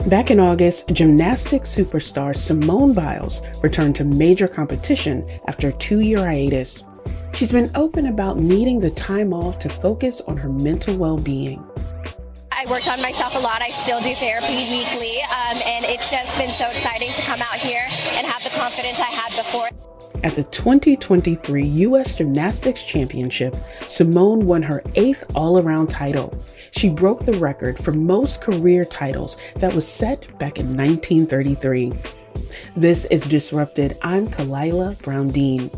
Back in August, gymnastics superstar Simone Biles returned to major competition after a 2-year hiatus. She's been open about needing the time off to focus on her mental well-being. I worked on myself a lot. I still do therapy weekly, and it's just been so exciting to come out here and have the confidence I had before. At the 2023 U.S. Gymnastics Championship, Simone won her 8th all-around title. She broke the record for most career titles that was set back in 1933. This is Disrupted. I'm Kalila Brown-Dean.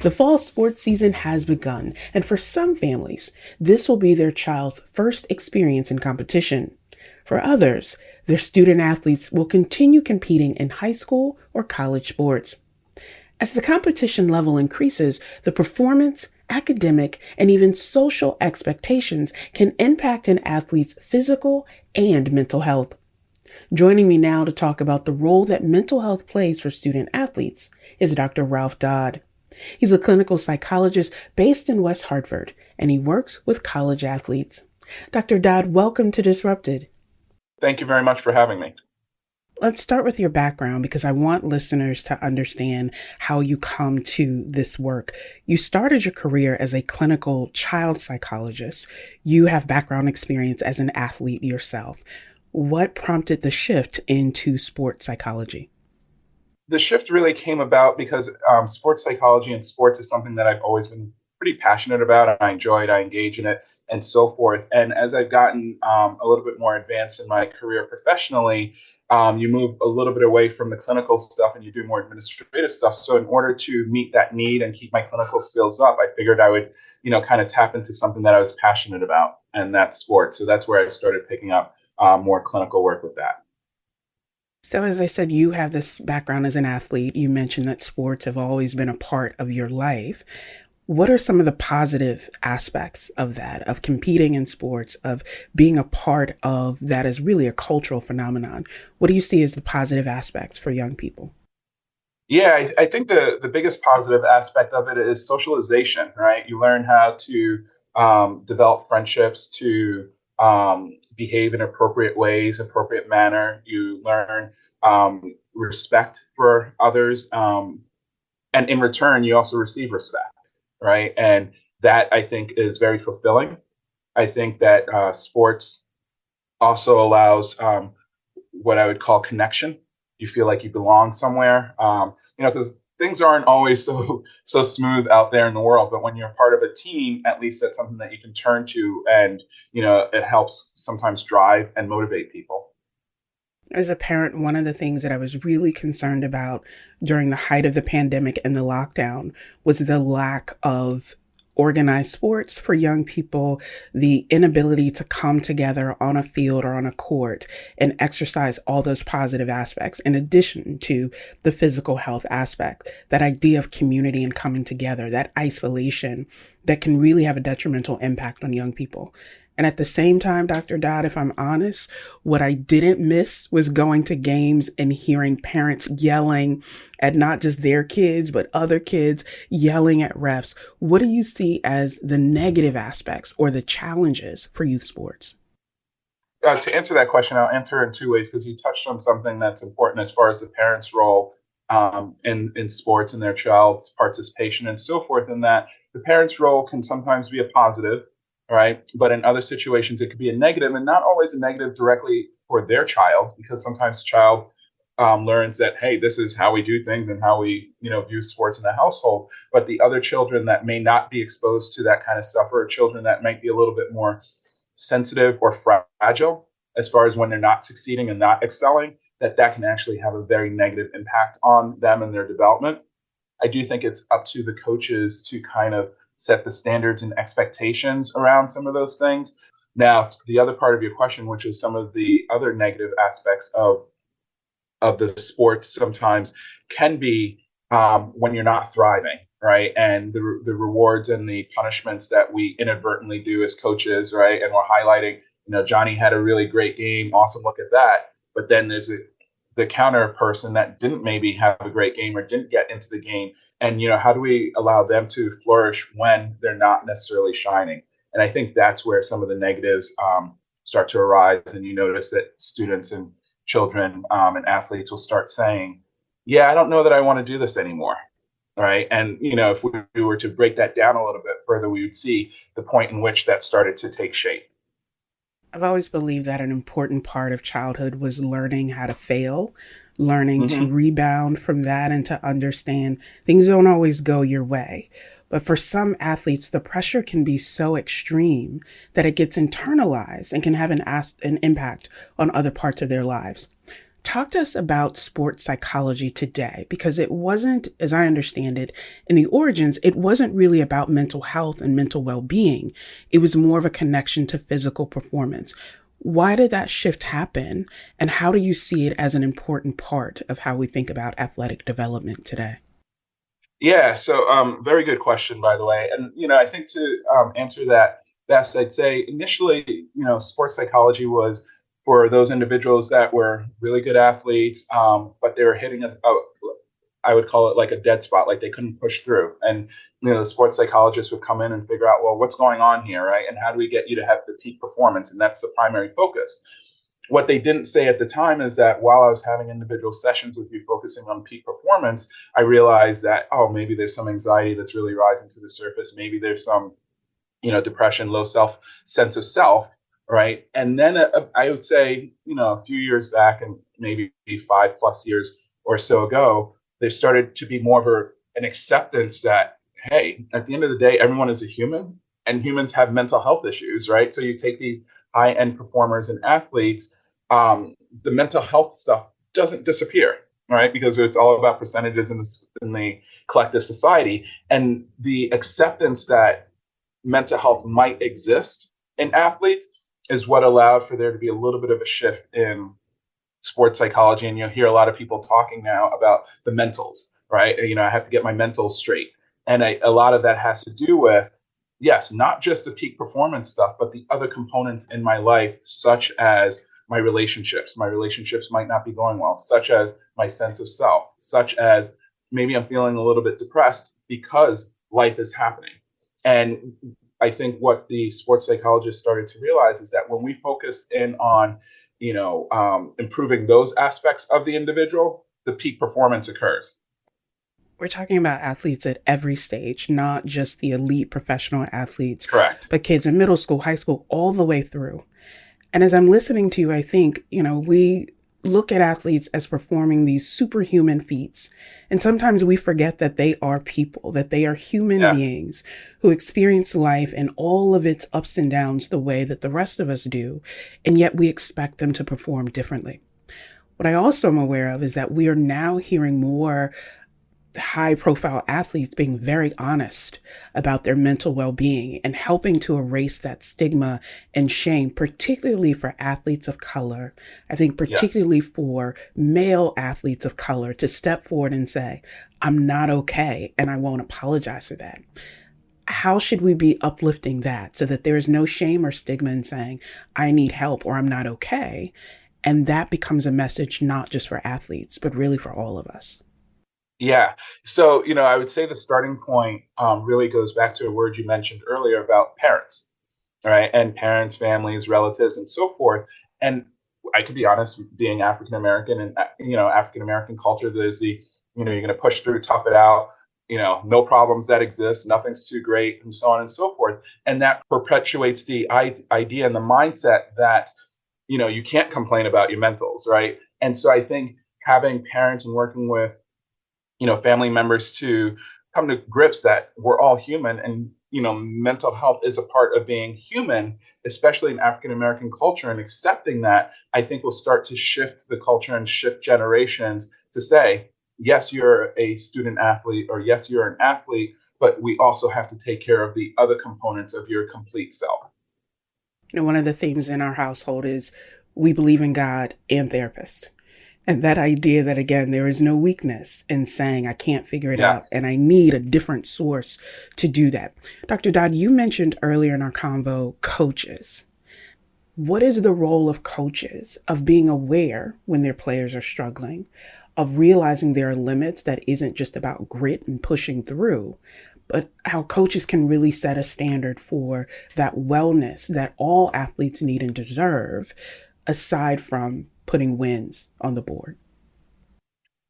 The fall sports season has begun, and for some families, this will be their child's first experience in competition. For others, their student athletes will continue competing in high school or college sports. As the competition level increases, the performance, academic, and even social expectations can impact an athlete's physical and mental health. Joining me now to talk about the role that mental health plays for student athletes is Dr. Ralph Dodd. He's a clinical psychologist based in West Hartford, and he works with college athletes. Dr. Dodd, welcome to Disrupted. Thank you very much for having me. Let's start with your background because I want listeners to understand how you come to this work. You started your career as a clinical child psychologist. You have background experience as an athlete yourself. What prompted the shift into sports psychology? The shift really came about because sports psychology and sports is something that I've always been pretty passionate about, and I engage in it, and so forth. And as I've gotten a little bit more advanced in my career professionally, you move a little bit away from the clinical stuff and you do more administrative stuff. So in order to meet that need and keep my clinical skills up, I figured I would, kind of tap into something that I was passionate about, and that's sports. So that's where I started picking up more clinical work with that. So as I said, you have this background as an athlete. You mentioned that sports have always been a part of your life. What are some of the positive aspects of that, of competing in sports, of being a part of that is really a cultural phenomenon? What do you see as the positive aspects for young people? Yeah, I think the biggest positive aspect of it is socialization, right? You learn how to develop friendships, to behave in appropriate ways, appropriate manner. You learn respect for others. And in return, you also receive respect, right? And that, I think, is very fulfilling. I think that sports also allows what I would call connection. You feel like you belong somewhere, because things aren't always so smooth out there in the world. But when you're part of a team, at least that's something that you can turn to, and it helps sometimes drive and motivate people. As a parent, one of the things that I was really concerned about during the height of the pandemic and the lockdown was the lack of organized sports for young people, the inability to come together on a field or on a court and exercise all those positive aspects, in addition to the physical health aspect, that idea of community and coming together, that isolation that can really have a detrimental impact on young people. And at the same time, Dr. Dodd, if I'm honest, what I didn't miss was going to games and hearing parents yelling at not just their kids, but other kids yelling at refs. What do you see as the negative aspects or the challenges for youth sports? To answer that question, I'll answer in two ways, because you touched on something that's important as far as the parents' role in sports and their child's participation and so forth. In that, the parents' role can sometimes be a positive. Right. But in other situations, it could be a negative, and not always a negative directly for their child, because sometimes the child learns that, hey, this is how we do things and how we, view sports in the household. But the other children that may not be exposed to that kind of stuff, or children that might be a little bit more sensitive or fragile as far as when they're not succeeding and not excelling, that can actually have a very negative impact on them and their development. I do think it's up to the coaches to kind of set the standards and expectations around some of those things. Now, the other part of your question, which is some of the other negative aspects of the sports sometimes, can be when you're not thriving, right? And the rewards and the punishments that we inadvertently do as coaches, right? And we're highlighting, Johnny had a really great game, awesome, look at that. But then there's the counter person that didn't maybe have a great game or didn't get into the game. And, how do we allow them to flourish when they're not necessarily shining? And I think that's where some of the negatives start to arise. And you notice that students and children and athletes will start saying, yeah, I don't know that I want to do this anymore. Right. And, if we were to break that down a little bit further, we would see the point in which that started to take shape. I've always believed that an important part of childhood was learning how to fail, learning to Mm-hmm. rebound from that, and to understand things don't always go your way. But for some athletes, the pressure can be so extreme that it gets internalized and can have an impact on other parts of their lives. Talk to us about sports psychology today, because it wasn't, as I understand it, in the origins, it wasn't really about mental health and mental well-being. It was more of a connection to physical performance. Why did that shift happen? And how do you see it as an important part of how we think about athletic development today? Yeah. So, very good question, by the way. And, I think to answer that best, I'd say initially, sports psychology was for those individuals that were really good athletes, but they were hitting I would call it like a dead spot, like they couldn't push through. And, the sports psychologist would come in and figure out, well, what's going on here, right? And how do we get you to have the peak performance? And that's the primary focus. What they didn't say at the time is that while I was having individual sessions with you focusing on peak performance, I realized that, oh, maybe there's some anxiety that's really rising to the surface. Maybe there's some, depression, low sense of self, right? And then I would say, a few years back and maybe 5+ years or so ago, there started to be more of an acceptance that, hey, at the end of the day, everyone is a human and humans have mental health issues, right? So you take these high end performers and athletes, the mental health stuff doesn't disappear, right? Because it's all about percentages in the collective society. And the acceptance that mental health might exist in athletes is what allowed for there to be a little bit of a shift in sports psychology. And you'll hear a lot of people talking now about the mentals, right? I have to get my mentals straight. And a lot of that has to do with, yes, not just the peak performance stuff, but the other components in my life, such as my relationships. My relationships might not be going well, such as my sense of self, such as maybe I'm feeling a little bit depressed because life is happening. And I think what the sports psychologists started to realize is that when we focus in on, improving those aspects of the individual, the peak performance occurs. We're talking about athletes at every stage, not just the elite professional athletes, Correct. but kids in middle school, high school, all the way through. And as I'm listening to you, I think, we look at athletes as performing these superhuman feats. And sometimes we forget that they are people, that they are human beings who experience life and all of its ups and downs the way that the rest of us do. And yet we expect them to perform differently. What I also am aware of is that we are now hearing more high profile athletes being very honest about their mental well-being and helping to erase that stigma and shame, particularly for athletes of color. I think particularly for male athletes of color to step forward and say, I'm not okay, and I won't apologize for that. How should we be uplifting that so that there is no shame or stigma in saying, I need help or I'm not okay? And that becomes a message not just for athletes, but really for all of us. Yeah. So, I would say the starting point really goes back to a word you mentioned earlier about parents, right? And parents, families, relatives, and so forth. And I could be honest, being African American and, African American culture, there's you're going to push through, tough it out, no problems that exist, nothing's too great, and so on and so forth. And that perpetuates the idea and the mindset that, you can't complain about your mentals, right? And so I think having parents and working with family members to come to grips that we're all human and, mental health is a part of being human, especially in African American culture, and accepting that, I think will start to shift the culture and shift generations to say, yes, you're a student athlete, or yes, you're an athlete, but we also have to take care of the other components of your complete self. One of the themes in our household is we believe in God and therapists. And that idea that, again, there is no weakness in saying I can't figure it out and I need a different source to do that. Dr. Dodd, you mentioned earlier in our convo coaches. What is the role of coaches, of being aware when their players are struggling, of realizing there are limits that isn't just about grit and pushing through, but how coaches can really set a standard for that wellness that all athletes need and deserve, aside from putting wins on the board?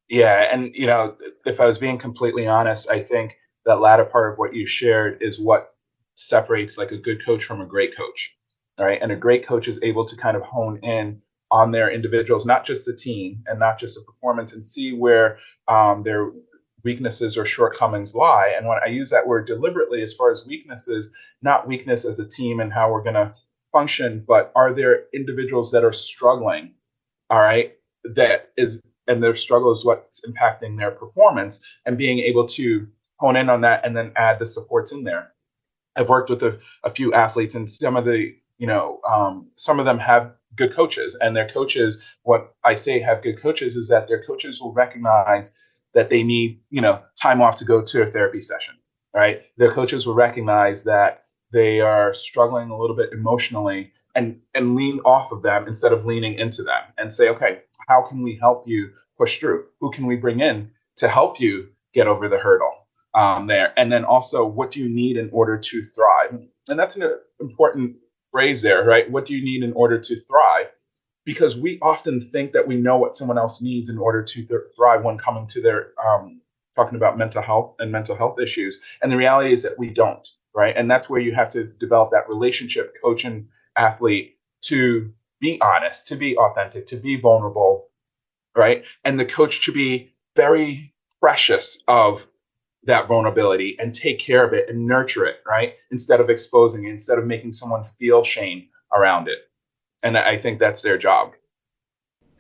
Yeah, and if I was being completely honest, I think that latter part of what you shared is what separates like a good coach from a great coach. All right. And a great coach is able to kind of hone in on their individuals, not just the team and not just the performance, and see where their weaknesses or shortcomings lie. And when I use that word deliberately, as far as weaknesses, not weakness as a team and how we're going to function, but are there individuals that are struggling? All right. That is, and their struggle is what's impacting their performance, and being able to hone in on that and then add the supports in there. I've worked with a few athletes, and some of them have good coaches, and their coaches, what I say have good coaches is that their coaches will recognize that they need, time off to go to a therapy session, right? Their coaches will recognize that they are struggling a little bit emotionally, and lean off of them instead of leaning into them, and say, okay, how can we help you push through? Who can we bring in to help you get over the hurdle there? And then also, what do you need in order to thrive? And that's an important phrase there, right? What do you need in order to thrive? Because we often think that we know what someone else needs in order to thrive when coming to their talking about mental health and mental health issues. And the reality is that we don't, right? And that's where you have to develop that relationship, coach and athlete, to be honest, to be authentic, to be vulnerable, right? And the coach to be very precious of that vulnerability and take care of it and nurture it, right? Instead of exposing it, instead of making someone feel shame around it. And I think that's their job.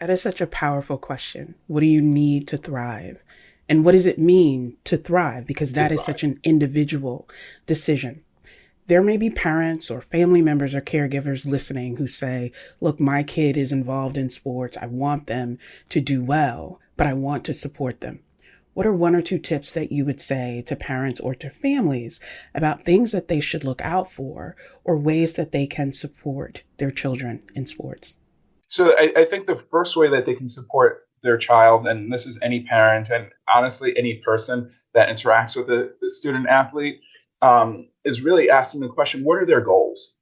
That is such a powerful question. What do you need to thrive? And what does it mean to thrive? Because that is such an individual decision. There may be parents or family members or caregivers listening who say, look, my kid is involved in sports. I want them to do well, but I want to support them. What are one or two tips that you would say to parents or to families about things that they should look out for, or ways that they can support their children in sports? So I think the first way that they can support their child, and this is any parent and honestly any person that interacts with the student athlete, is really asking the question, what are their goals,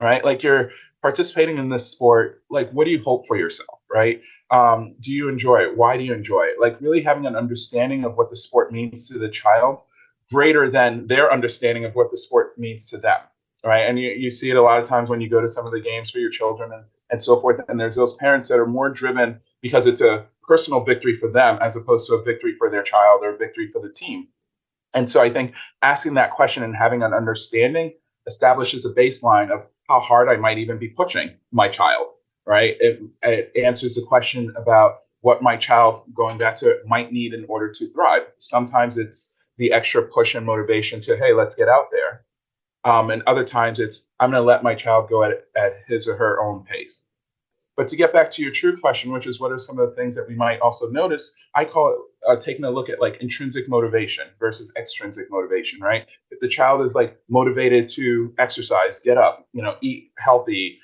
right? Like, you're participating in this sport, like, what do you hope for yourself, right? Do you enjoy it? Why do you enjoy it? Like, really having an understanding of what the sport means to the child greater than their understanding of what the sport means to them, right? And you see it a lot of times when you go to some of the games for your children and so forth. And there's those parents that are more driven because it's a personal victory for them as opposed to a victory for their child or a victory for the team. And so I think asking that question and having an understanding establishes a baseline of how hard I might even be pushing my child, right? It answers the question about what my child, going back to it, might need in order to thrive. Sometimes it's the extra push and motivation to, hey, let's get out there. And other times it's, I'm going to let my child go at his or her own pace. But to get back to your true question, which is what are some of the things that we might also notice, I call it taking a look at like intrinsic motivation versus extrinsic motivation, right? If the child is like motivated to exercise, get up, eat healthy,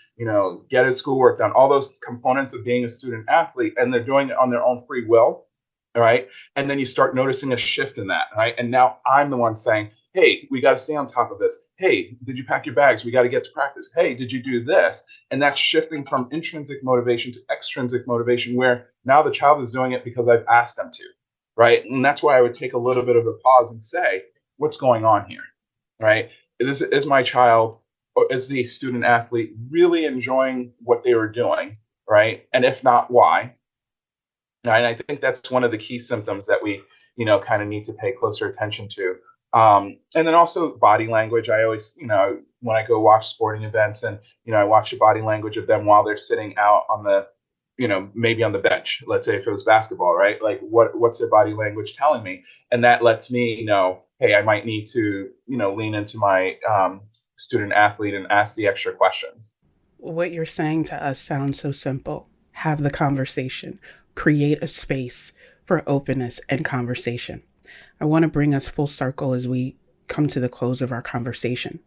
get his schoolwork done, all those components of being a student athlete, and they're doing it on their own free will, all right? And then you start noticing a shift in that, right? And now I'm the one saying, hey, we got to stay on top of this. Hey, did you pack your bags? We got to get to practice. Hey, did you do this? And that's shifting from intrinsic motivation to extrinsic motivation, where now the child is doing it because I've asked them to, right? And that's why I would take a little bit of a pause and say, what's going on here, right? Is my child, or is the student athlete really enjoying what they were doing, right? And if not, why? And I think that's one of the key symptoms that we, kind of need to pay closer attention to. And then also body language. I always, when I go watch sporting events and, I watch the body language of them while they're sitting out on the, maybe on the bench, let's say if it was basketball, right? Like what's their body language telling me? And that lets me know, hey, I might need to, lean into my student athlete and ask the extra questions. What you're saying to us sounds so simple. Have the conversation, create a space for openness and conversation. I want to bring us full circle as we come to the close of our conversation.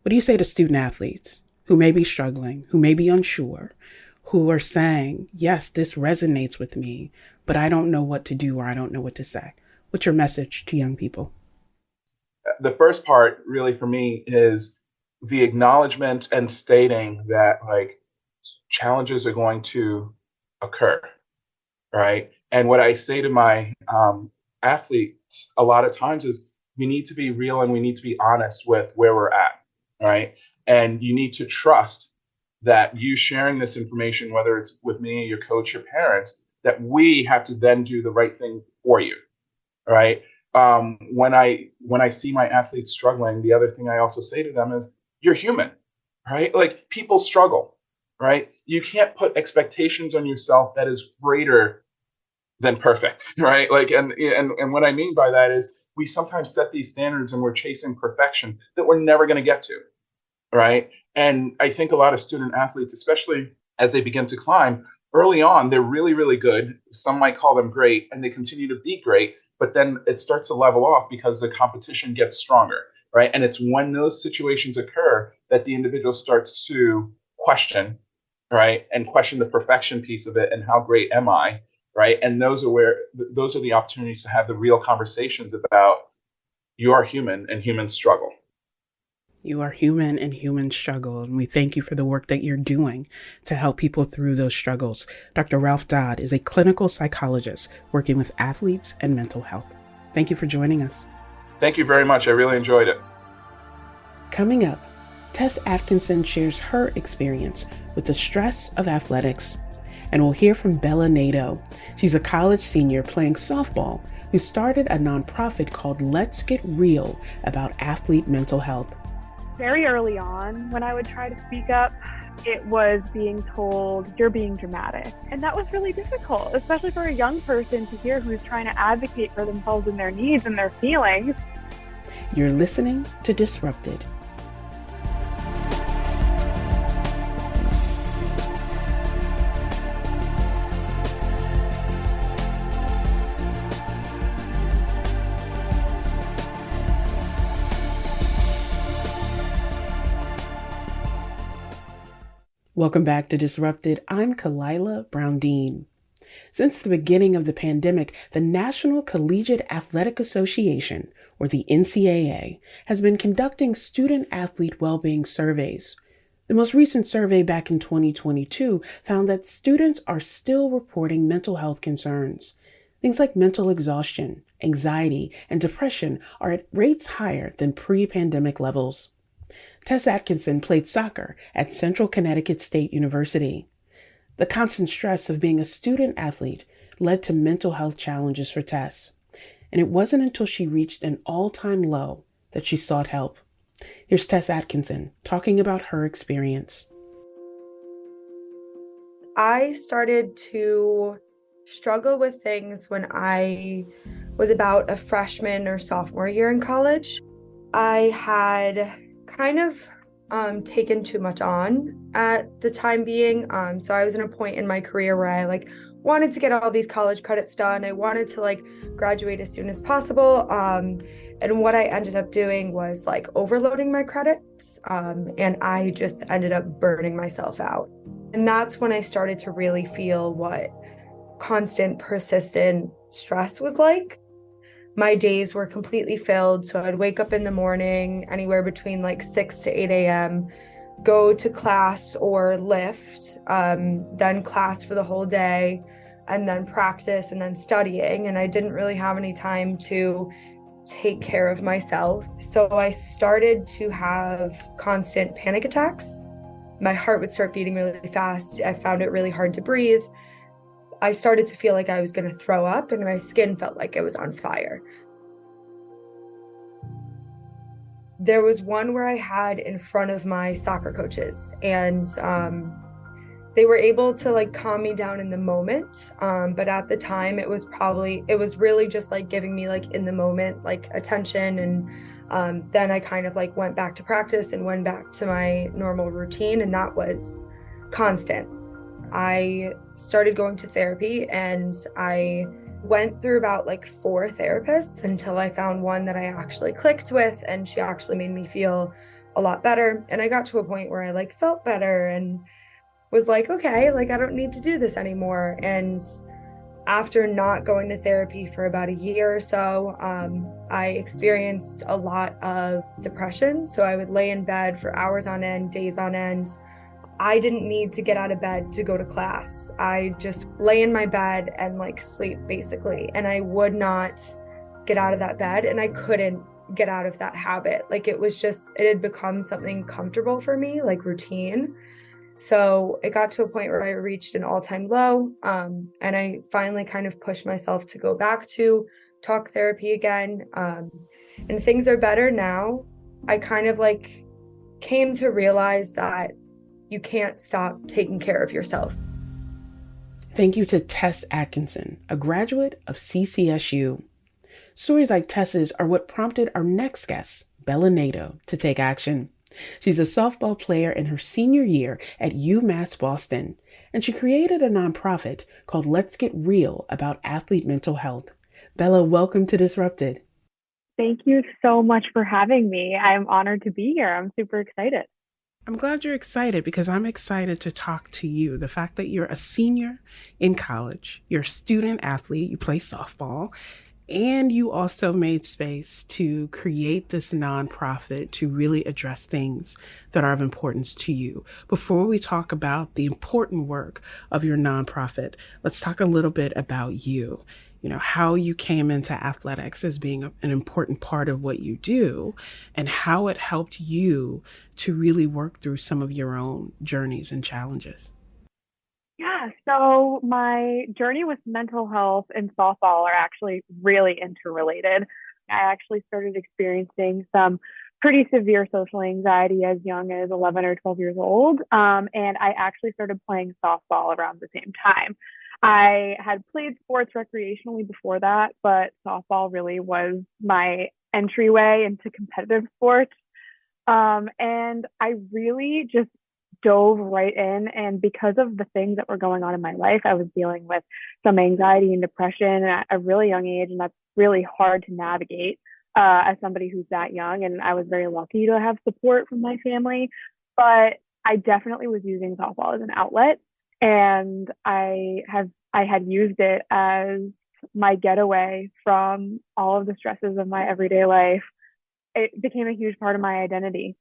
What do you say to student athletes who may be struggling, who may be unsure, who are saying, yes, this resonates with me, but I don't know what to do or I don't know what to say? What's your message to young people? The first part really for me is the acknowledgement and stating that, like, challenges are going to occur, right? And what I say to my athletes a lot of times is we need to be real and we need to be honest with where we're at, right? And you need to trust that you sharing this information, whether it's with me, your coach, your parents, that we have to then do the right thing for you, right? When I see my athletes struggling, the other thing I also say to them is, you're human, right? Like, people struggle, right? You can't put expectations on yourself that is greater than perfect, right? Like, and what I mean by that is we sometimes set these standards and we're chasing perfection that we're never going to get to, right? And I think a lot of student athletes, especially as they begin to climb, early on, they're really, really good. Some might call them great, and they continue to be great, but then it starts to level off because the competition gets stronger, right? And it's when those situations occur that the individual starts to question, right? And question the perfection piece of it and how great am I, right? And those are the opportunities to have the real conversations about you are human and humans struggle. You are human and humans struggle, and we thank you for the work that you're doing to help people through those struggles. Dr. Ralph Dodd is a clinical psychologist working with athletes and mental health. Thank you for joining us. Thank you very much. I really enjoyed it. Coming up, Tess Atkinson shares her experience with the stress of athletics, and we'll hear from Bella Nadeau. She's a college senior playing softball who started a nonprofit called Let's Get Real about athlete mental health. Very early on, when I would try to speak up, it was being told, you're being dramatic. And that was really difficult, especially for a young person to hear who's trying to advocate for themselves and their needs and their feelings. You're listening to Disrupted. Welcome back to Disrupted. I'm Kalila Brown-Dean. Since the beginning of the pandemic, the National Collegiate Athletic Association, or the NCAA, has been conducting student-athlete well-being surveys. The most recent survey back in 2022 found that students are still reporting mental health concerns. Things like mental exhaustion, anxiety, and depression are at rates higher than pre-pandemic levels. Tess Atkinson played soccer at Central Connecticut State University. The constant stress of being a student athlete led to mental health challenges for Tess, and it wasn't until she reached an all-time low that she sought help. Here's Tess Atkinson talking about her experience. I started to struggle with things when I was about a freshman or sophomore year in college. I had kind of taken too much on at the time being. So I was in a point in my career where I wanted to get all these college credits done. I wanted to graduate as soon as possible. And what I ended up doing was overloading my credits. And I just ended up burning myself out. And that's when I started to really feel what constant, persistent stress was like. My days were completely filled. So I'd wake up in the morning, anywhere between 6 to 8 a.m., go to class or lift, then class for the whole day, and then practice and then studying. And I didn't really have any time to take care of myself. So I started to have constant panic attacks. My heart would start beating really fast. I found it really hard to breathe. I started to feel like I was going to throw up, and my skin felt like it was on fire. There was one where I had in front of my soccer coaches, and they were able to calm me down in the moment. But at the time, it was really just giving me in the moment attention. And then I kind of went back to practice and went back to my normal routine, and that was constant. I started going to therapy, and I went through about 4 therapists until I found one that I actually clicked with, and she actually made me feel a lot better. And I got to a point where I felt better and was okay, I don't need to do this anymore. And after not going to therapy for about a year or so, I experienced a lot of depression. So I would lay in bed for hours on end, days on end. I didn't need to get out of bed to go to class. I just lay in my bed and like sleep basically. And I would not get out of that bed, and I couldn't get out of that habit. Like it had become something comfortable for me, like routine. So it got to a point where I reached an all-time low. And I finally kind of pushed myself to go back to talk therapy again. And things are better now. I kind of like came to realize that you can't stop taking care of yourself. Thank you to Tess Atkinson, a graduate of CCSU. Stories like Tess's are what prompted our next guest, Bella Nadeau, to take action. She's a softball player in her senior year at UMass Boston, and she created a nonprofit called Let's Get Real about athlete mental health. Bella, welcome to Disrupted. Thank you so much for having me. I'm honored to be here. I'm super excited. I'm glad you're excited because I'm excited to talk to you. The fact that you're a senior in college, you're a student athlete, you play softball, and you also made space to create this nonprofit to really address things that are of importance to you. Before we talk about the important work of your nonprofit, let's talk a little bit about you. You know, how you came into athletics as being an important part of what you do, and how it helped you to really work through some of your own journeys and challenges. Yeah, so my journey with mental health and softball are actually really interrelated. I actually started experiencing some pretty severe social anxiety as young as 11 or 12 years old. And I actually started playing softball around the same time. I had played sports recreationally before that, but softball really was my entryway into competitive sports. And I really just dove right in. And because of the things that were going on in my life, I was dealing with some anxiety and depression at a really young age. And that's really hard to navigate as somebody who's that young. And I was very lucky to have support from my family. But I definitely was using softball as an outlet. And I had used it as my getaway from all of the stresses of my everyday life. It became a huge part of my identity.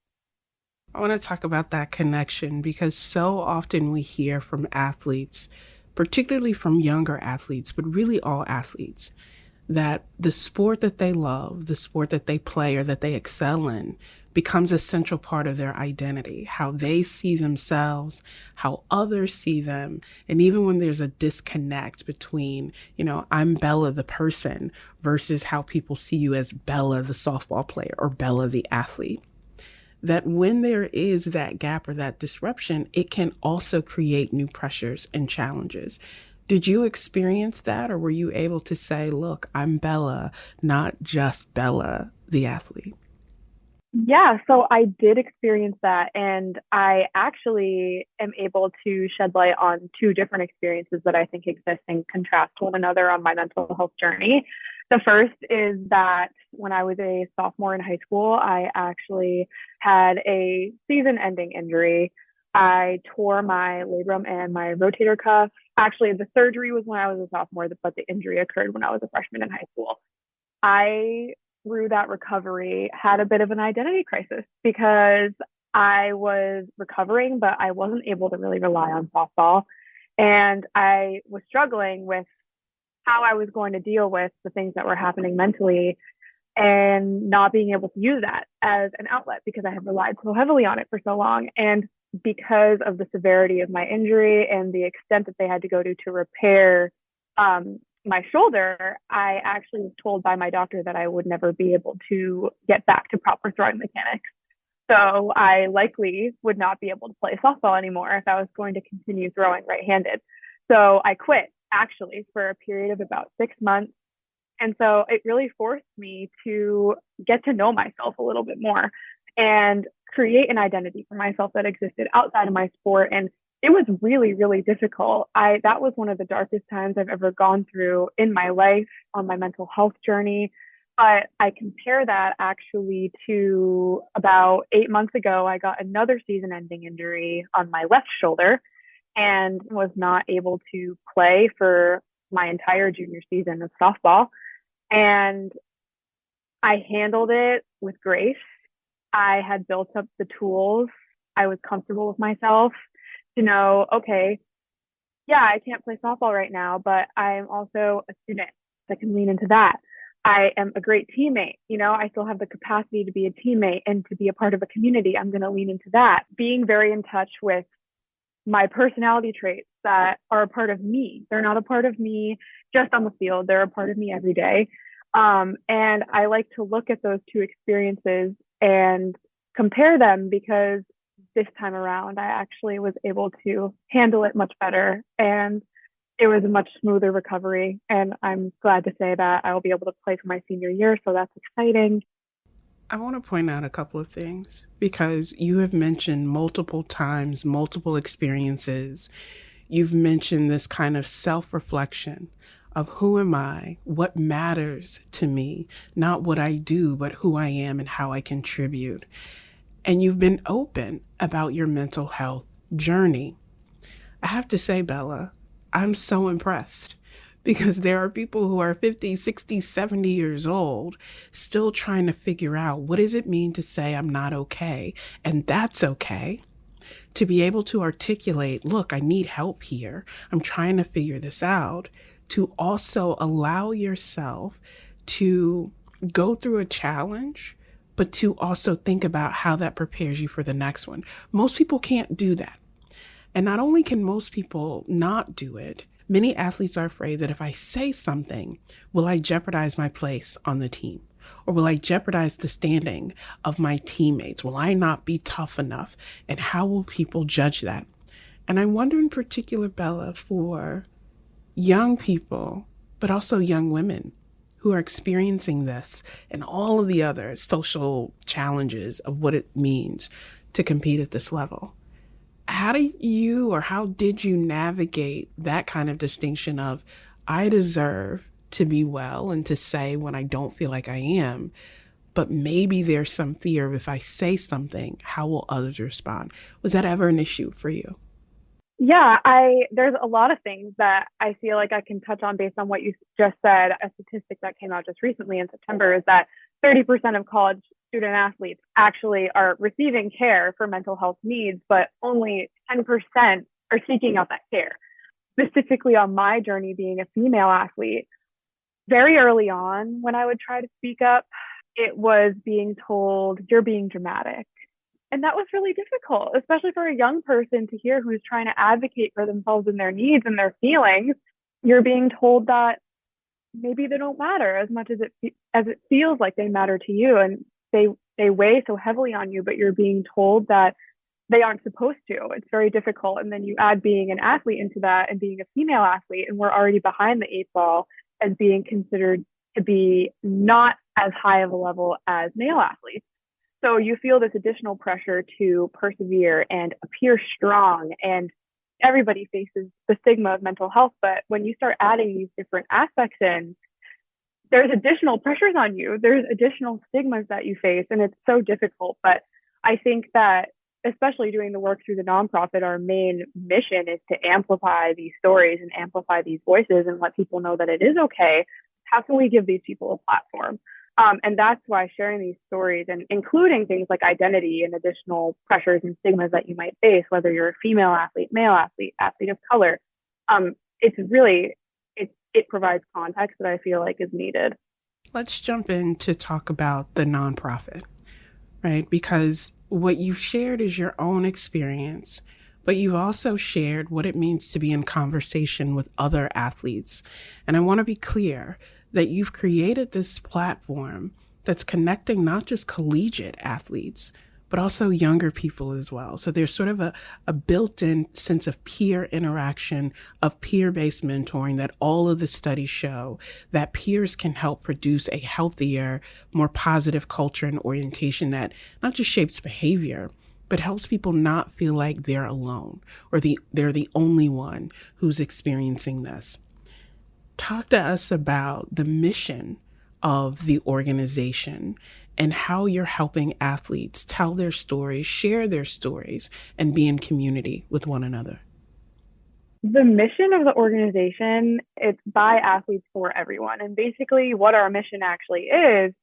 I want to talk about that connection because so often we hear from athletes, particularly from younger athletes, but really all athletes, that the sport that they love, the sport that they play or that they excel in, becomes a central part of their identity, how they see themselves, how others see them. And even when there's a disconnect between, I'm Bella the person versus how people see you as Bella the softball player or Bella the athlete, that when there is that gap or that disruption, it can also create new pressures and challenges. Did you experience that, or were you able to say, look, I'm Bella, not just Bella the athlete? Yeah, so I did experience that, and I actually am able to shed light on two different experiences that I think exist and contrast one another on my mental health journey. The first is that when I was a sophomore in high school, I actually had a season-ending injury. I tore my labrum and my rotator cuff. Actually, the surgery was when I was a sophomore, but the injury occurred when I was a freshman in high school. I, through that recovery, had a bit of an identity crisis because I was recovering, but I wasn't able to really rely on softball. And I was struggling with how I was going to deal with the things that were happening mentally and not being able to use that as an outlet because I had relied so heavily on it for so long. And because of the severity of my injury and the extent that they had to go to repair my shoulder, I actually was told by my doctor that I would never be able to get back to proper throwing mechanics. So I likely would not be able to play softball anymore if I was going to continue throwing right-handed. So I quit actually for a period of about 6 months. And so it really forced me to get to know myself a little bit more and create an identity for myself that existed outside of my sport. And it was really, really difficult. That was one of the darkest times I've ever gone through in my life on my mental health journey. But I compare that actually to about 8 months ago, I got another season-ending injury on my left shoulder and was not able to play for my entire junior season of softball. And I handled it with grace. I had built up the tools. I was comfortable with myself. to know, okay, yeah, I can't play softball right now, but I'm also a student. So I can lean into that. I am a great teammate. I still have the capacity to be a teammate and to be a part of a community. I'm going to lean into that. Being very in touch with my personality traits that are a part of me. They're not a part of me just on the field. They're a part of me every day. And I like to look at those two experiences and compare them, because this time around, I actually was able to handle it much better, and it was a much smoother recovery. And I'm glad to say that I will be able to play for my senior year. So that's exciting. I want to point out a couple of things, because you have mentioned multiple times, multiple experiences. You've mentioned this kind of self-reflection of who am I, what matters to me, not what I do, but who I am and how I contribute. And you've been open about your mental health journey. I have to say, Bella, I'm so impressed, because there are people who are 50, 60, 70 years old still trying to figure out, what does it mean to say I'm not okay? And that's okay. To be able to articulate, look, I need help here. I'm trying to figure this out. To also allow yourself to go through a challenge, but to also think about how that prepares you for the next one. Most people can't do that. And not only can most people not do it, many athletes are afraid that if I say something, will I jeopardize my place on the team? Or will I jeopardize the standing of my teammates? Will I not be tough enough? And how will people judge that? And I wonder in particular, Bella, for young people, but also young women who are experiencing this and all of the other social challenges of what it means to compete at this level. How did you navigate that kind of distinction of, I deserve to be well and to say when I don't feel like I am, but maybe there's some fear of, if I say something, how will others respond? Was that ever an issue for you? Yeah, there's a lot of things that I feel like I can touch on based on what you just said. A statistic that came out just recently in September is that 30% of college student athletes actually are receiving care for mental health needs, but only 10% are seeking out that care. Specifically on my journey being a female athlete, very early on when I would try to speak up, it was being told, you're being dramatic. And that was really difficult, especially for a young person to hear who's trying to advocate for themselves and their needs and their feelings. You're being told that maybe they don't matter as much as it feels like they matter to you, and they weigh so heavily on you, but you're being told that they aren't supposed to. It's very difficult. And then you add being an athlete into that, and being a female athlete, and we're already behind the 8 ball as being considered to be not as high of a level as male athletes. So you feel this additional pressure to persevere and appear strong, and everybody faces the stigma of mental health. But when you start adding these different aspects in, there's additional pressures on you. There's additional stigmas that you face, and it's so difficult. But I think that, especially doing the work through the nonprofit, our main mission is to amplify these stories and amplify these voices and let people know that it is okay. How can we give these people a platform? And that's why sharing these stories, and including things like identity and additional pressures and stigmas that you might face, whether you're a female athlete, male athlete, athlete of color, it provides context that I feel like is needed. Let's jump in to talk about the nonprofit, right? Because what you've shared is your own experience, but you've also shared what it means to be in conversation with other athletes. And I want to be clear that you've created this platform that's connecting not just collegiate athletes, but also younger people as well. So there's sort of a built-in sense of peer interaction, of peer-based mentoring that all of the studies show that peers can help produce a healthier, more positive culture and orientation that not just shapes behavior, but helps people not feel like they're alone or they're the only one who's experiencing this. Talk to us about the mission of the organization and how you're helping athletes tell their stories, share their stories, and be in community with one another. The mission of the organization, it's by athletes for everyone. And basically what our mission actually is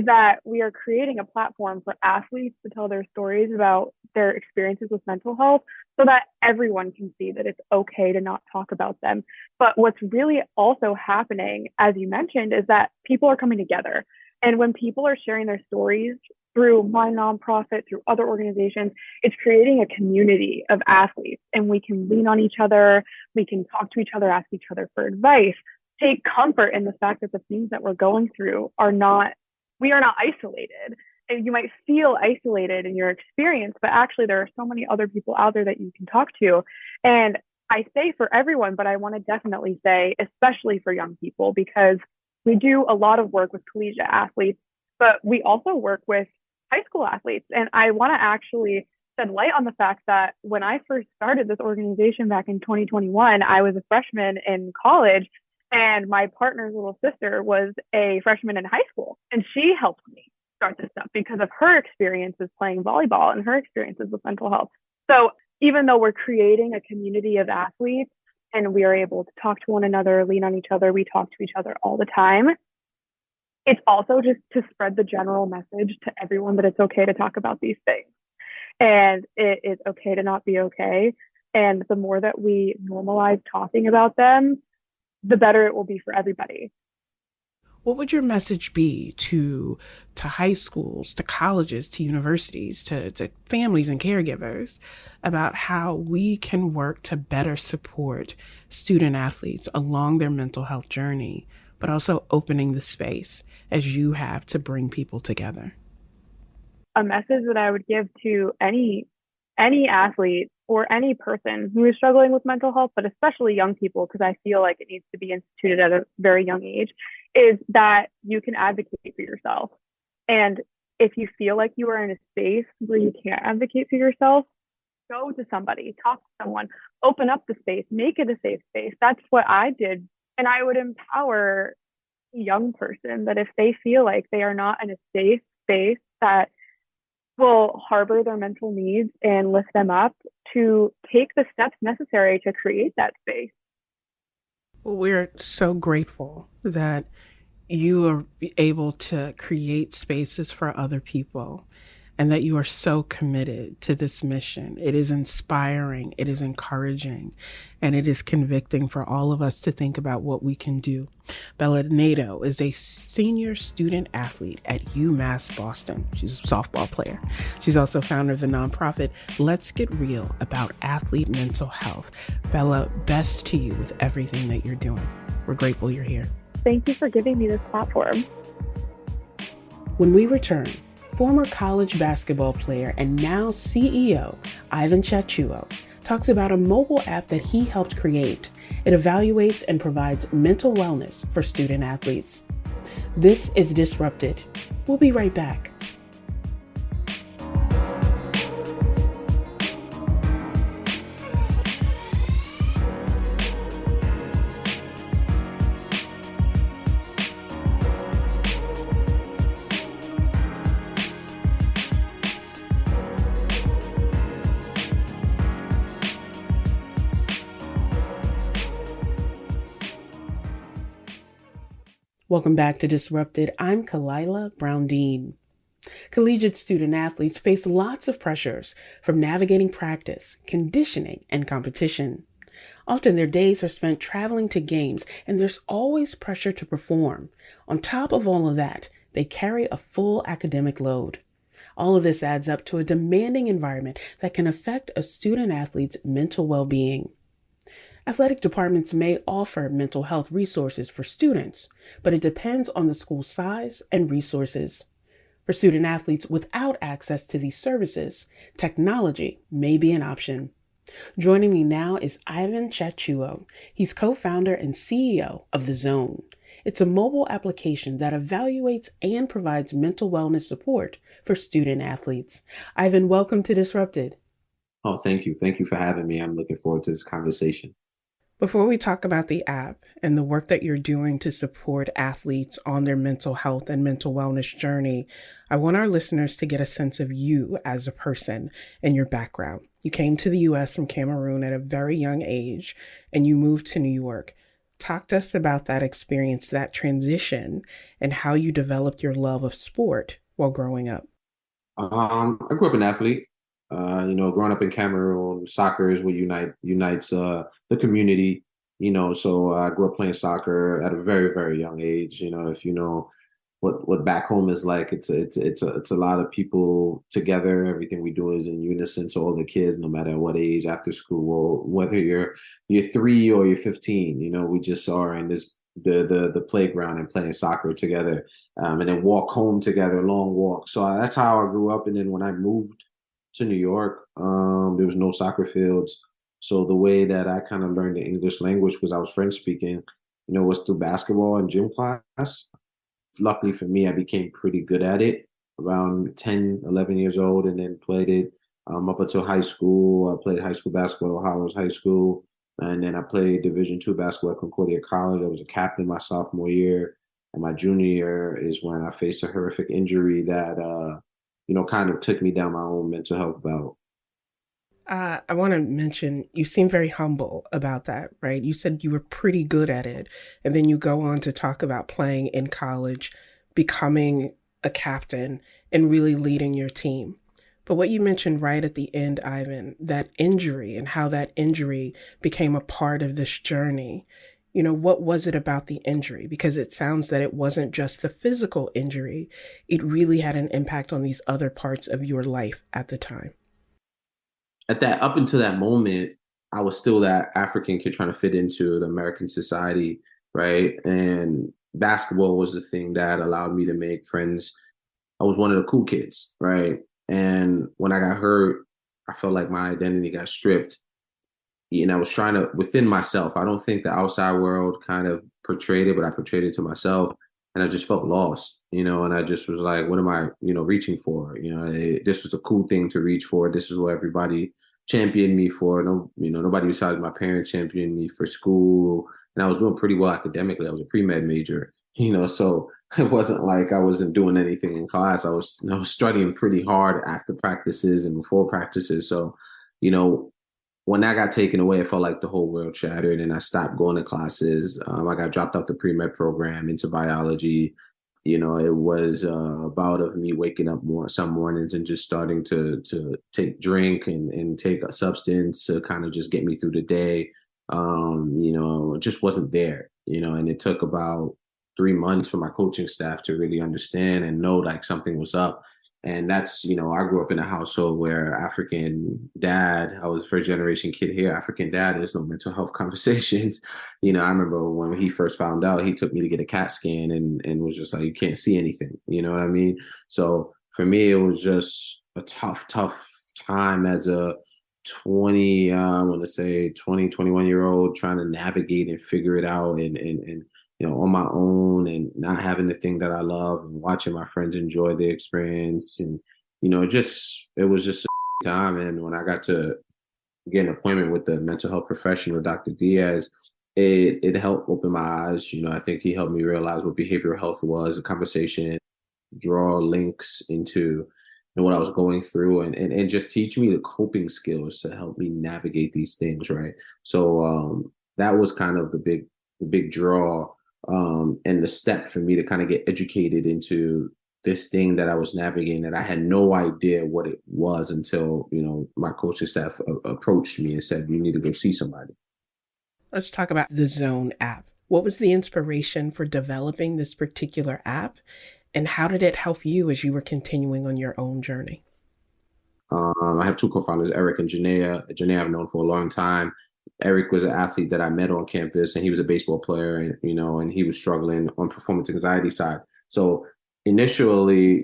that we are creating a platform for athletes to tell their stories about their experiences with mental health, so that everyone can see that it's okay to not talk about them. But what's really also happening, as you mentioned, is that people are coming together. And when people are sharing their stories through my nonprofit, through other organizations, it's creating a community of athletes. And we can lean on each other, we can talk to each other, ask each other for advice, take comfort in the fact that the things that we're going through are not, we are not isolated. And you might feel isolated in your experience, but actually there are so many other people out there that you can talk to. And I say for everyone, but I want to definitely say, especially for young people, because we do a lot of work with collegiate athletes, but we also work with high school athletes. And I want to actually shed light on the fact that when I first started this organization back in 2021, I was a freshman in college, and my partner's little sister was a freshman in high school, and she helped me start this up because of her experiences playing volleyball and her experiences with mental health. So even though we're creating a community of athletes and we are able to talk to one another, lean on each other, we talk to each other all the time, it's also just to spread the general message to everyone that it's okay to talk about these things. And it is okay to not be okay. And the more that we normalize talking about them, the better it will be for everybody. What would your message be to high schools, to colleges, to universities, to families and caregivers about how we can work to better support student athletes along their mental health journey, but also opening the space as you have to bring people together? A message that I would give to any athlete or any person who is struggling with mental health, but especially young people, because I feel like it needs to be instituted at a very young age, is that you can advocate for yourself. And if you feel like you are in a space where you can't advocate for yourself, go to somebody, talk to someone, open up the space, make it a safe space. That's what I did. And I would empower a young person that if they feel like they are not in a safe space that will harbor their mental needs and lift them up, to take the steps necessary to create that space. Well, we're so grateful that you are able to create spaces for other people and that you are so committed to this mission. It is inspiring, it is encouraging, and it is convicting for all of us to think about what we can do. Bella Nadeau is a senior student athlete at UMass Boston. She's a softball player. She's also founder of the nonprofit Let's Get Real about athlete mental health. Bella, best to you with everything that you're doing. We're grateful you're here. Thank you for giving me this platform. When we return, former college basketball player and now CEO, Ivan Tchatchouwo, talks about a mobile app that he helped create. It evaluates and provides mental wellness for student athletes. This is Disrupted. We'll be right back. Welcome back to Disrupted. I'm Kalila Brown-Dean. Collegiate student athletes face lots of pressures from navigating practice, conditioning, and competition. Often their days are spent traveling to games, and there's always pressure to perform. On top of all of that, they carry a full academic load. All of this adds up to a demanding environment that can affect a student athlete's mental well-being. Athletic departments may offer mental health resources for students, but it depends on the school's size and resources. For student athletes without access to these services, technology may be an option. Joining me now is Ivan Tchatchouwo. He's co-founder and CEO of The Zone. It's a mobile application that evaluates and provides mental wellness support for student athletes. Ivan, welcome to Disrupted. Oh, thank you. Thank you for having me. I'm looking forward to this conversation. Before we talk about the app and the work that you're doing to support athletes on their mental health and mental wellness journey, I want our listeners to get a sense of you as a person and your background. You came to the U.S. from Cameroon at a very young age, and you moved to New York. Talk to us about that experience, that transition, and how you developed your love of sport while growing up. I grew up an athlete. Growing up in Cameroon, soccer is what unites the community. So I grew up playing soccer at a very, very young age. If you know what back home is like, it's a lot of people together. Everything we do is in unison. So all the kids, no matter what age, after school, or whether you're 3 or you're 15, we just are in this the playground and playing soccer together, and then walk home together, long walk. So that's how I grew up. And then when I moved to New York, there was no soccer fields. So the way that I kind of learned the English language, because I was French speaking, was through basketball and gym class. Luckily for me, I became pretty good at it around 10, 11 years old, and then played it up until high school. I played high school basketball at Howard High School, and then I played Division II basketball at Concordia College. I was a captain my sophomore year, and my junior year is when I faced a horrific injury that kind of took me down my own mental health battle. I want to mention, you seem very humble about that, right? You said you were pretty good at it. And then you go on to talk about playing in college, becoming a captain, and really leading your team. But what you mentioned right at the end, Ivan, that injury and how that injury became a part of this journey. What was it about the injury? Because it sounds that it wasn't just the physical injury. It really had an impact on these other parts of your life at the time. Up until that moment, I was still that African kid trying to fit into the American society, right? And basketball was the thing that allowed me to make friends. I was one of the cool kids, right? And when I got hurt, I felt like my identity got stripped. And I was trying to, within myself, I don't think the outside world kind of portrayed it, but I portrayed it to myself. And I just felt lost, and I just was like, what am I, reaching for? This was a cool thing to reach for. This is what everybody championed me for. No, nobody besides my parents championed me for school. And I was doing pretty well academically. I was a pre-med major, so it wasn't like I wasn't doing anything in class. I was studying pretty hard after practices and before practices. So, when that got taken away, it felt like the whole world shattered, and I stopped going to classes. I got dropped out the pre-med program into biology. It was a bout of me waking up some mornings and just starting to drink and take a substance to kind of just get me through the day. It just wasn't there, and it took about 3 months for my coaching staff to really understand and know like something was up. And that's, I grew up in a household where African dad, I was a first generation kid here, African dad, there's no mental health conversations. I remember when he first found out, he took me to get a CAT scan and was just like, you can't see anything. You know what I mean? So for me, it was just a tough time as a 21-year-old trying to navigate and figure it out and on my own and not having the thing that I love and watching my friends enjoy the experience. And, it was just a time. And when I got to get an appointment with the mental health professional, Dr. Diaz, it helped open my eyes. I think he helped me realize what behavioral health was, a conversation, draw links into what I was going through and just teach me the coping skills to help me navigate these things. Right. So that was kind of the big draw. And the step for me to kind of get educated into this thing that I was navigating that I had no idea what it was until, my coaching staff approached me and said, you need to go see somebody. Let's talk about the Zone app. What was the inspiration for developing this particular app? And how did it help you as you were continuing on your own journey? I have two co-founders, Eric and Janaea. Janaea I've known for a long time. Eric was an athlete that I met on campus, and he was a baseball player, and he was struggling on performance anxiety side. So initially,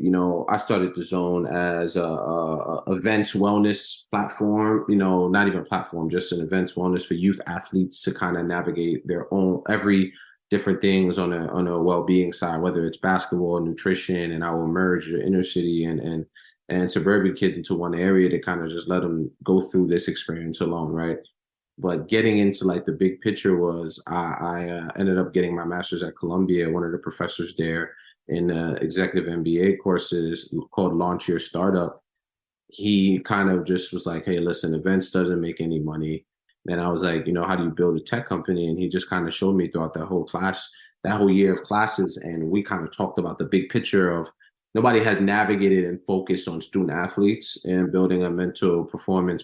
I started the Zone as a events wellness platform, not even a platform, just an events wellness for youth athletes to kind of navigate their own every different things on a well-being side, whether it's basketball, nutrition, and I will merge the inner city and suburban kids into one area to kind of just let them go through this experience alone, right? But getting into like the big picture was I ended up getting my master's at Columbia. One of the professors there in executive MBA courses called Launch Your Startup. He kind of just was like, hey, listen, events doesn't make any money. And I was like, how do you build a tech company? And he just kind of showed me throughout that whole year of classes. And we kind of talked about the big picture of nobody has navigated and focused on student athletes and building a mental performance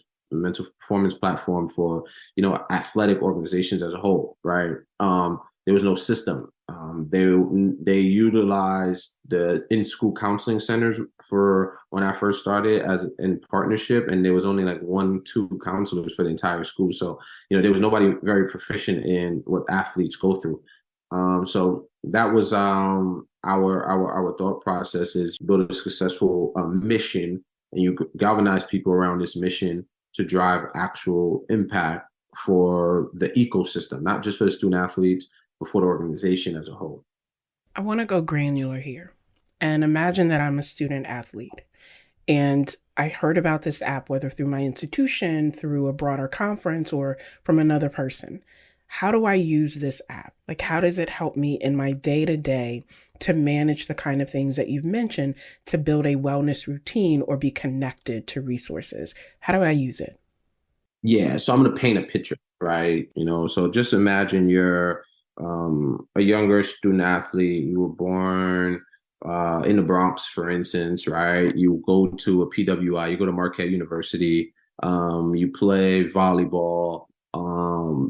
platform for, athletic organizations as a whole, right? There was no system. They utilized the in-school counseling centers for when I first started as in partnership, and there was only like 1-2 counselors for the entire school. So, there was nobody very proficient in what athletes go through. So that was our thought process, is build a successful mission, and you galvanize people around this mission to drive actual impact for the ecosystem, not just for the student athletes, but for the organization as a whole. I want to go granular here and imagine that I'm a student athlete and I heard about this app, whether through my institution, through a broader conference, or from another person. How do I use this app? Like, how does it help me in my day to day to manage the kind of things that you've mentioned, to build a wellness routine or be connected to resources? How do I use it? Yeah, so I'm going to paint a picture, right? So just imagine you're a younger student athlete. You were born in the Bronx, for instance, right? You go to a PWI, you go to Marquette University, you play volleyball.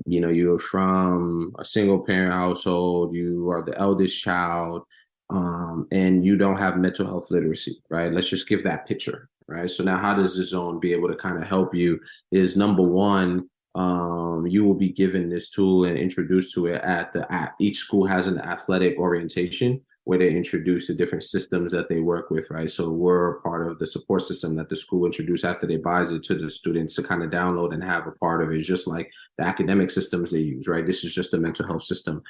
You're from a single parent household, you are the eldest child, and you don't have mental health literacy, right? Let's just give that picture, right? So now how does the zone be able to kind of help you is, number one, you will be given this tool and introduced to it at each school has an athletic orientation where they introduce the different systems that they work with, right? So we're part of the support system that the school introduced after they buys it to the students to kind of download and have a part of it. It's just like the academic systems they use, right? This is just a mental health system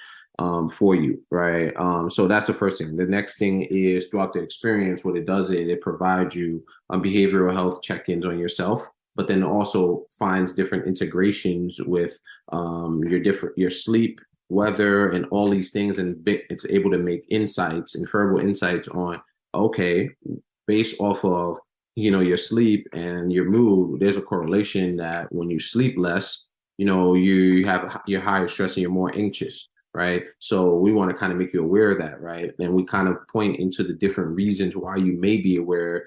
for you, right? So that's the first thing. The next thing is, throughout the experience, what it does is it provides you behavioral health check-ins on yourself, but then also finds different integrations with your sleep, weather, and all these things, and it's able to make inferable insights on, okay, based off of your sleep and your mood, there's a correlation that when you sleep less, you're higher stress and you're more anxious, right? So we want to kind of make you aware of that, right? And we kind of point into the different reasons why you may be aware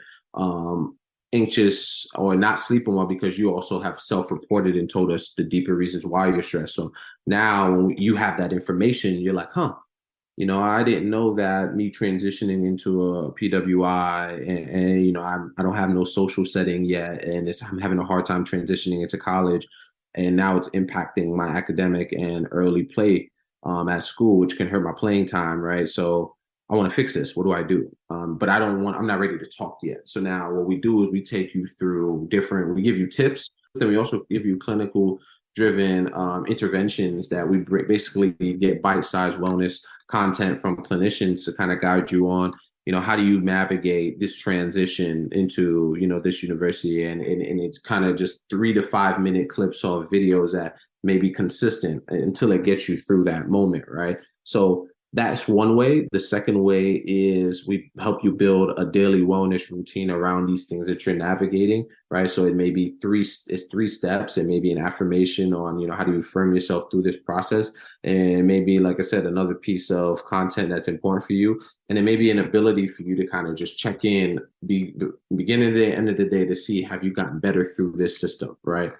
anxious or not sleeping well, because you also have self-reported and told us the deeper reasons why you're stressed. So now you have that information, you're like, I didn't know that me transitioning into a PWI and I don't have no social setting yet, and I'm having a hard time transitioning into college, and now it's impacting my academic and early play at school, which can hurt my playing time, right? So I want to fix this. What do I do? But I'm not ready to talk yet. So now what we do is we take you through we give you tips, then we also give you clinical driven interventions that we basically get bite-sized wellness content from clinicians to kind of guide you on, how do you navigate this transition into, this university, and it's kind of just 3 to 5 minute clips of videos that may be consistent until it gets you through that moment, right? So that's one way. The second way is we help you build a daily wellness routine around these things that you're navigating, right? So it may be three steps. It may be an affirmation on, how do you affirm yourself through this process? And maybe, like I said, another piece of content that's important for you. And it may be an ability for you to kind of just check in, beginning of the day, end of the day, to see, have you gotten better through this system, right?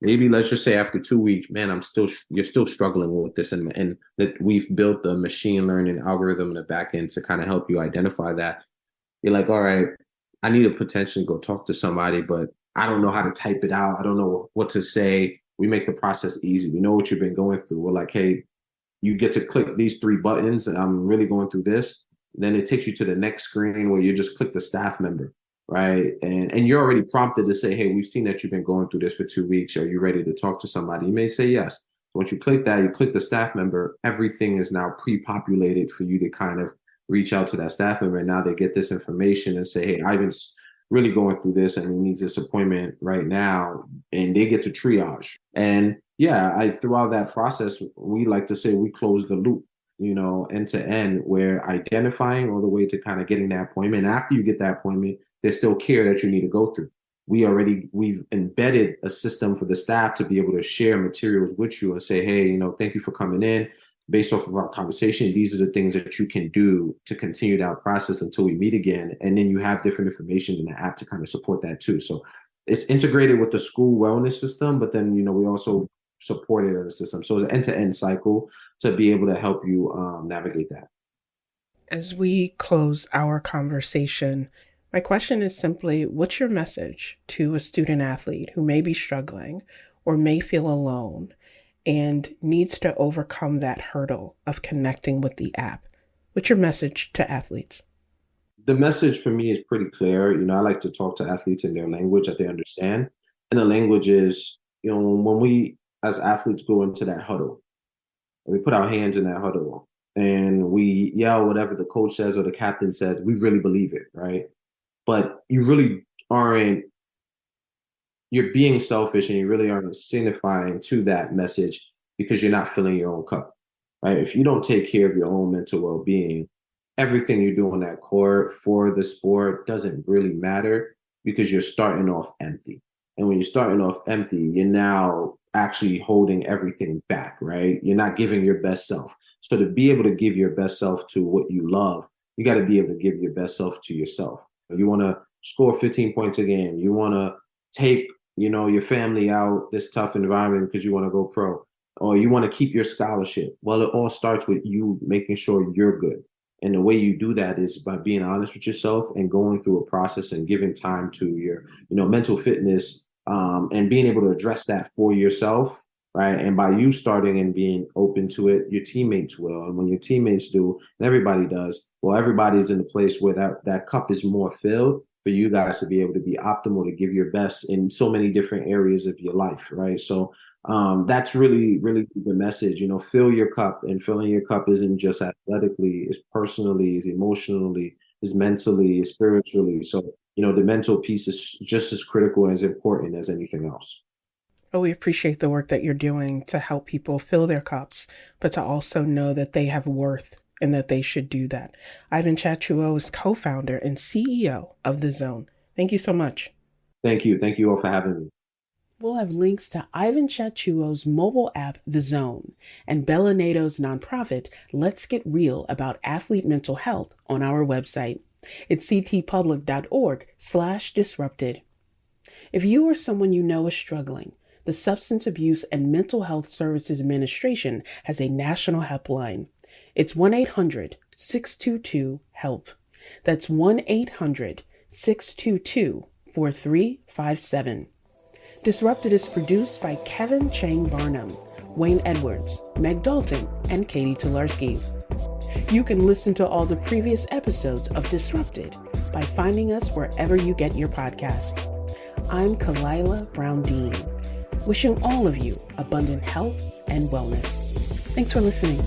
Maybe let's just say after 2 weeks, man, you're still struggling with this, and that we've built the machine learning algorithm in the back end to kind of help you identify that. You're like, all right, I need to potentially go talk to somebody, but I don't know how to type it out. I don't know what to say. We make the process easy. We know what you've been going through. We're like, hey, you get to click these 3 buttons, and I'm really going through this. Then it takes you to the next screen where you just click the staff member. Right. And you're already prompted to say, hey, we've seen that you've been going through this for 2 weeks. Are you ready to talk to somebody? You may say yes. So once you click that, you click the staff member, everything is now pre-populated for you to kind of reach out to that staff member. And now they get this information and say, hey, Ivan's really going through this and he needs this appointment right now. And they get to triage. And throughout that process, we like to say we close the loop, end to end, where identifying all the way to kind of getting that appointment. After you get that appointment, there's still care that you need to go through. We've embedded a system for the staff to be able to share materials with you and say, hey, thank you for coming in. based off of our conversation, these are the things that you can do to continue that process until we meet again. And then you have different information in the app to kind of support that too. So it's integrated with the school wellness system, but then, we also support it in the system. So it's an end-to-end cycle to be able to help you navigate that. As we close our conversation, my question is simply, what's your message to a student athlete who may be struggling or may feel alone and needs to overcome that hurdle of connecting with the app? What's your message to athletes? The message for me is pretty clear. I like to talk to athletes in their language that they understand. And the language is, when we as athletes go into that huddle, we put our hands in that huddle and we yell whatever the coach says or the captain says, we really believe it, right? But you really aren't, you're being selfish and you really aren't signifying to that message because you're not filling your own cup, right? If you don't take care of your own mental well-being, everything you do on that court for the sport doesn't really matter because you're starting off empty. And when you're starting off empty, you're now actually holding everything back, right? You're not giving your best self. So to be able to give your best self to what you love, you got to be able to give your best self to yourself. You want to score 15 points a game. You want to take, your family out this tough environment because you want to go pro, or you want to keep your scholarship. Well, it all starts with you making sure you're good. And the way you do that is by being honest with yourself and going through a process and giving time to your, mental fitness, and being able to address that for yourself, right? And by you starting and being open to it, your teammates will. And when your teammates do, and everybody does, well, everybody's in a place where that cup is more filled for you guys to be able to be optimal, to give your best in so many different areas of your life, right? So that's really, really the message, fill your cup. And filling your cup isn't just athletically, it's personally, it's emotionally, it's mentally, it's spiritually. So, the mental piece is just as critical and as important as anything else. Oh, we appreciate the work that you're doing to help people fill their cups, but to also know that they have worth and that they should do that. Ivan Tchatchouwo is co-founder and CEO of The Zone. Thank you so much. Thank you. Thank you all for having me. We'll have links to Ivan Tchatchouwo's mobile app, The Zone, and Bella Nadeau's nonprofit, Let's Get Real About Athlete Mental Health, on our website. It's ctpublic.org/disrupted. If you or someone you know is struggling, the Substance Abuse and Mental Health Services Administration has a national helpline. It's 1-800-622-HELP. That's 1-800-622-4357. Disrupted is produced by Kevin Chang Barnum, Wayne Edwards, Meg Dalton, and Katie Tularski. You can listen to all the previous episodes of Disrupted by finding us wherever you get your podcast. I'm Kalila Brown-Dean, wishing all of you abundant health and wellness. Thanks for listening.